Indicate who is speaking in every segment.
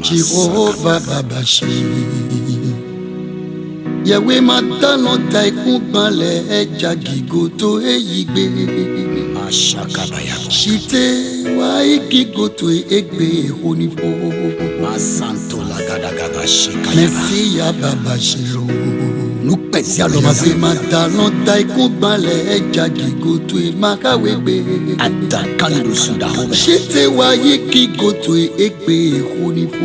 Speaker 1: Jehova babashi Yahweh matano taikun le eja gigoto eyigbe Ashakabaya Shite wa igigoto egbe honifo Masanto la gadagaga shikaya Merci ya babashiro Nous pèse à l'homme matano taikun le eja gigoto makawebe Atakando suda Shite wa igigoto egbe honifo.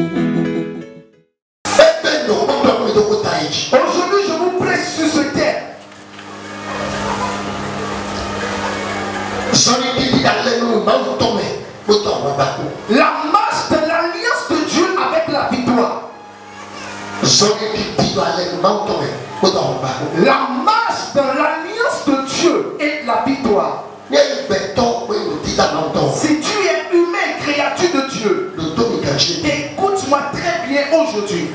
Speaker 2: Aujourd'hui, je vous presse sur ce thème. La marche de l'alliance de Dieu avec la victoire. La marche de l'alliance de Dieu et la victoire. Si tu es humain, créature de Dieu, écoute-moi très bien aujourd'hui.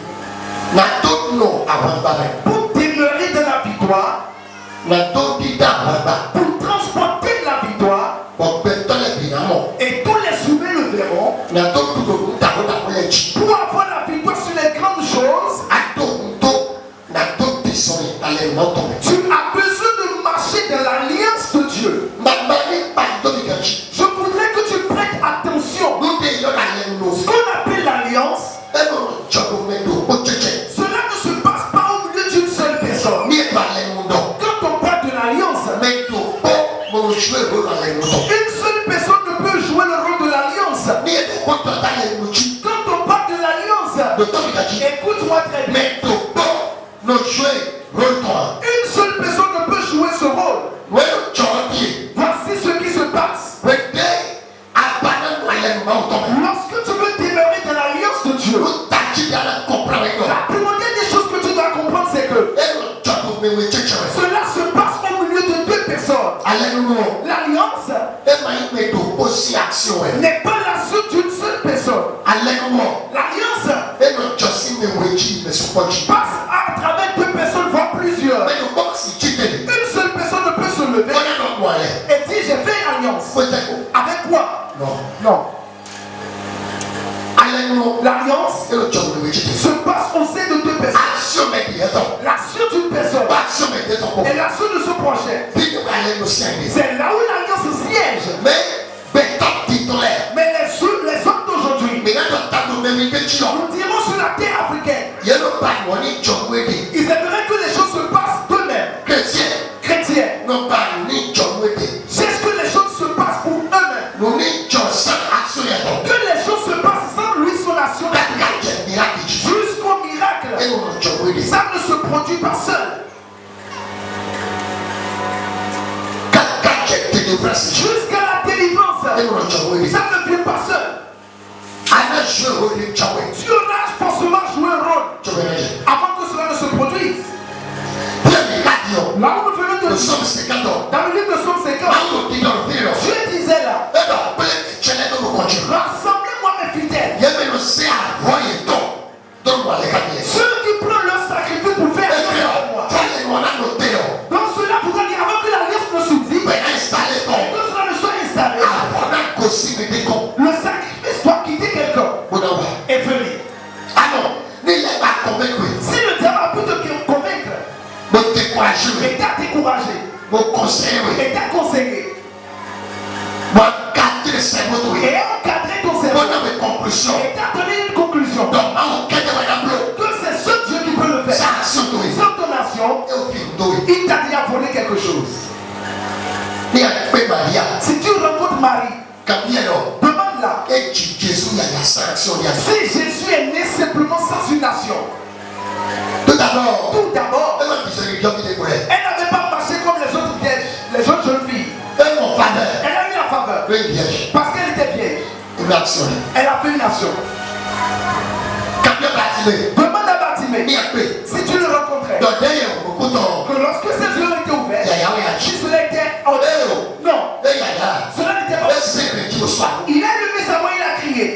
Speaker 2: Pour demeurer dans la victoire, pour transporter la victoire, et tous les humains le verront, pour avoir la victoire sur les grandes choses, tu as besoin de marcher dans l'alliance de Dieu. Je voudrais que tu prêtes attention. Ce qu'on appelle l'alliance, cela ne se passe pas au milieu d'une seule personne. Quand on parle de l'alliance, une seule personne ne peut jouer le rôle de l'alliance. Quand on parle de l'alliance, écoute-moi très bien. Une seule personne ne peut jouer ce rôle. Voici ce qui se passe. Lorsque tu veux demeurer dans l'alliance de Dieu, la première des choses que tu dois comprendre, c'est que cela se passe au milieu de deux personnes. L'alliance n'est pas la suite d'une seule personne. L'alliance passe à travers deux personnes, voire plusieurs. Une seule personne ne peut se lever et dire j'ai fait alliance. Avec quoi? Non. L'alliance se passe au sein de deux personnes. L'action d'une personne et l'action de ce projet. C'est là où l'alliance siège. Mais les hommes d'aujourd'hui, nous dirons sur la terre africaine, ils aimeraient que les choses se passent d'eux-mêmes. Chrétiens. C'est ce que les choses se passent pour eux-mêmes. Que les choses se passent sans lui, son action. Jusqu'au miracle. Ça ne se produit pas seul. Jusqu'à la délivrance. Ça ne vient pas seul. Tu auras forcément joué un rôle avant que cela ne se produise. Là où nous venons de dire, dans le livre de Somme 50, Dieu disait là, rassemblez-moi mes fidèles, ceux qui prennent leur sacrifice pour faire alliance avec moi. Donc cela pourra dire avant que l'alliance ne subsiste, et que cela ne soit installé, le sacrifice doit quitter quelqu'un et venir. Si le diable a pu te convaincre, et t'a découragé, et t'a conseillé, et encadré ton cerveau, et t'a donné une conclusion, que c'est ce Dieu qui peut le faire, sans ton action, il t'a déjà volé quelque chose. Si tu rencontres Marie, demande-la si Jésus est né simplement sans une nation. Tout d'abord, elle n'avait pas marché comme les autres vierges, les autres jeunes filles. Elle a eu la faveur parce qu'elle était vierge. Elle a fait une action. Demande à Bartimée si tu le rencontrais, que lorsque ses yeux étaient ouverts, si cela était en non, cela n'était pas. Il a levé sa main, il a crié.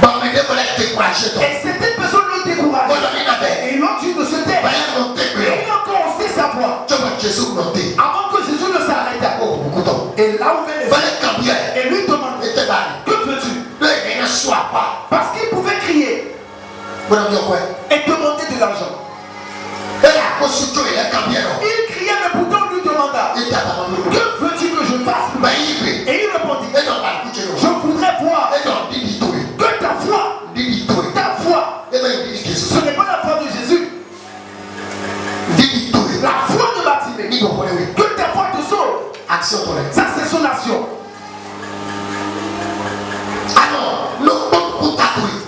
Speaker 2: Et certaines personnes l'ont découragé. Et ils l'ont dit de se taire. Et il a commencé sa voix. Avant que Jésus ne s'arrêta. Et là où les et lui demandait, que veux-tu? Parce qu'il pouvait crier. et demandait de l'argent. Il criait, mais pourtant on lui demanda, que veux-tu que je fasse? Et il répondit, je voudrais voir que ta foi, ce n'est pas la foi de Jésus, la foi de Bartimée, que ta foi te sauve. Ça c'est son action.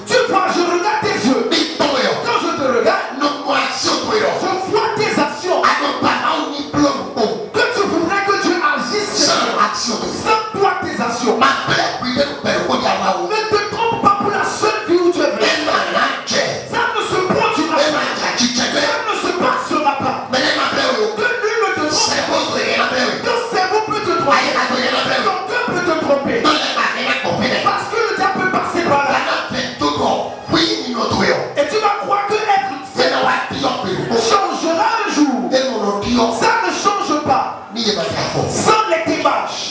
Speaker 2: Tu vois, je regarde tes yeux. Quand je te regarde, je vois tes actions. Que tu voudrais que Dieu agisse sans toi tes actions. Ne te trompe pas pour la seule vie où tu es venu. Ça ne se produira pas. Ça ne se passera pas. Que nul ne te trompe. Ton cerveau peut te tromper. Ton cœur peut te tromper. Parce que le diable peut passer par là. Et tu vas croire que être changera un jour. Ça ne change pas sans les démarches.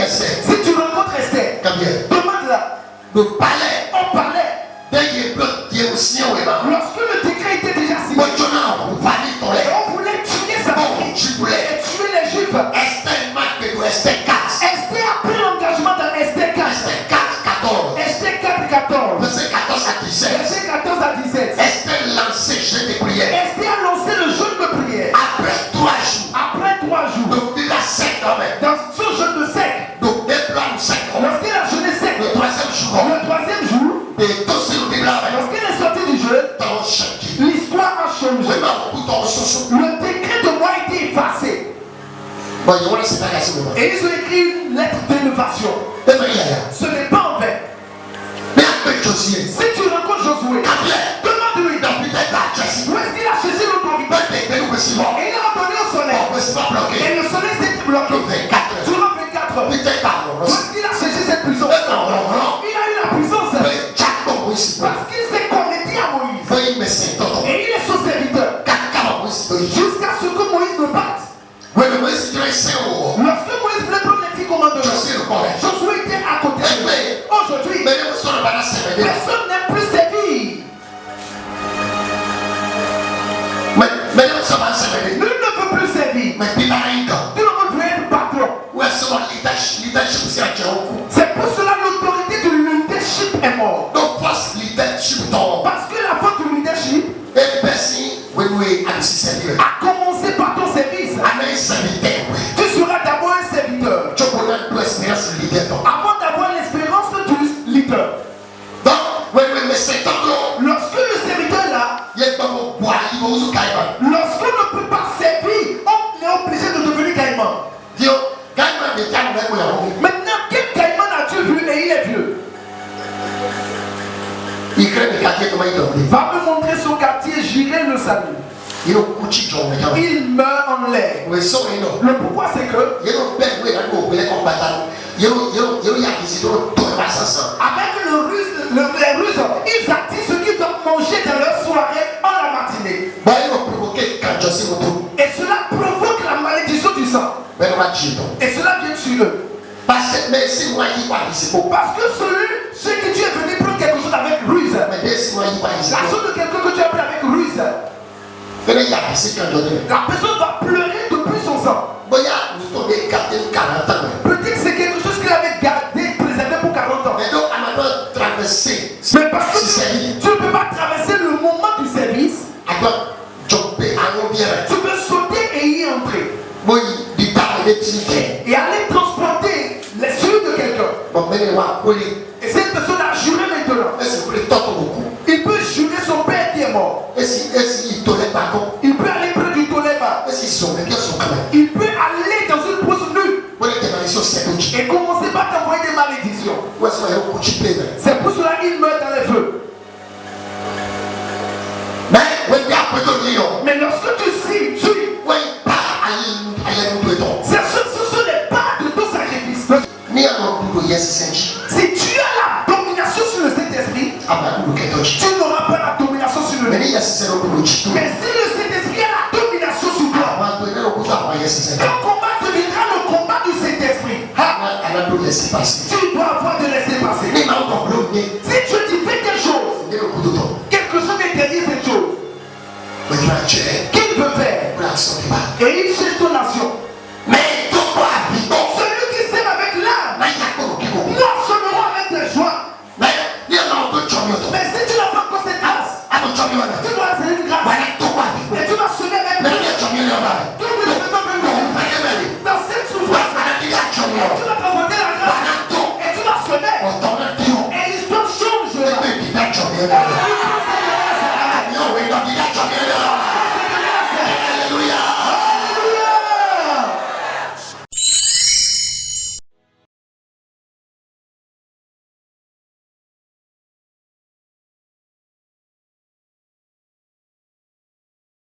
Speaker 2: Si tu rencontres Esther, demande-la. On parlait. Lorsque le décret était déjà signé, on voulait tuer sa famille et tuer les Juifs. Esther a pris l'engagement dans Esther 4. Esther 4:14.
Speaker 3: Verset 14 à 17.
Speaker 2: Verset 14 à 17.
Speaker 3: Esther lançait jeûne de prière.
Speaker 2: Esther a lancé le jeûne de prière.
Speaker 3: Après 3 jours. Donc il a 7 hommes.
Speaker 2: Dans ce jeûne de sec.
Speaker 3: Donc des plans 5 hommes.
Speaker 2: Lorsqu'il a jeûné sec.
Speaker 3: Le troisième jour. Et tous ces hommes là.
Speaker 2: Lorsqu'il est sorti du jeûne. L'histoire a changé. Le décret de moi a été effacé. Et ils ont écrit une lettre d'élévation. Ce n'est pas en vain. Si tu rencontres Josué, demande-lui où est-ce qu'il a cherché l'autorité. Et il a donné au soleil. Et le soleil s'est bloqué. Durant 24 heures. Où est-ce qu'il a cherché cette puissance? Il a eu la puissance. Parce qu'il s'est connecté à Moïse. Et il est son serviteur. Jusqu'à ce que Moïse ne parte. Lorsque Moïse voulait prendre les 10 commandements, Josué était à côté de lui. Aujourd'hui, personne n'aime plus servir. Nul ne peut plus servir. Tout le monde veut être patron. C'est pour cela que l'autorité du leadership est morte. Parce que la faute du leadership a commencé par ton service. Tu seras d'abord un serviteur avant d'avoir l'expérience du leader. Lorsque le serviteur est là, lorsqu'on ne peut pas servir, on est obligé de devenir caïman. Maintenant, quel caïman as-tu vu et il est vieux? Va me montrer son quartier, j'irai le saluer. Il meurt en l'air. Le pourquoi c'est que avec les Russes, ils attirent ceux qui doivent manger dans leur soirée en la matinée. Et cela provoque la malédiction du sang. Et cela vient sur eux. Parce que ceux que tu es venu prendre quelque chose avec ruse, la chose de quelqu'un que tu as pris avec ruse, la personne va pleurer depuis son sang. Peut-être que c'est quelque chose qu'il avait gardé, préservé pour 40 ans. Mais parce que tu ne peux pas traverser le moment du service, tu peux sauter et y entrer. Et aller transporter les yeux de quelqu'un. Et cette personne a juré maintenant. Il peut jurer son père qui est mort. Il peut aller près du toléba. Il peut aller dans une brousse nue et commencer par t'envoyer des malédictions. C'est pour cela qu'il meurt dans les feux. Mais lorsque tu suis, ce sont les pas de ton sacrifice. Si tu as la domination sur le Saint-Esprit, tu n'auras pas la domination sur le nez. Mais si le Saint-Esprit a la domination sur toi, ton combat deviendra le combat du Saint-Esprit. Tu dois avoir de laisser passer. Si tu dis fais quelque chose, qu'il veut faire. Et il cherche ton nation. Celui qui sème avec l'âme, moi semeront avec des joies. Mais si tu n'as pas encore cette grâce, tu dois avoir cette grâce. Et tu vas semer avec l'âme. Dans cette souffrance, tu vas présenter la grâce. Et tu vas semer. Et l'histoire change.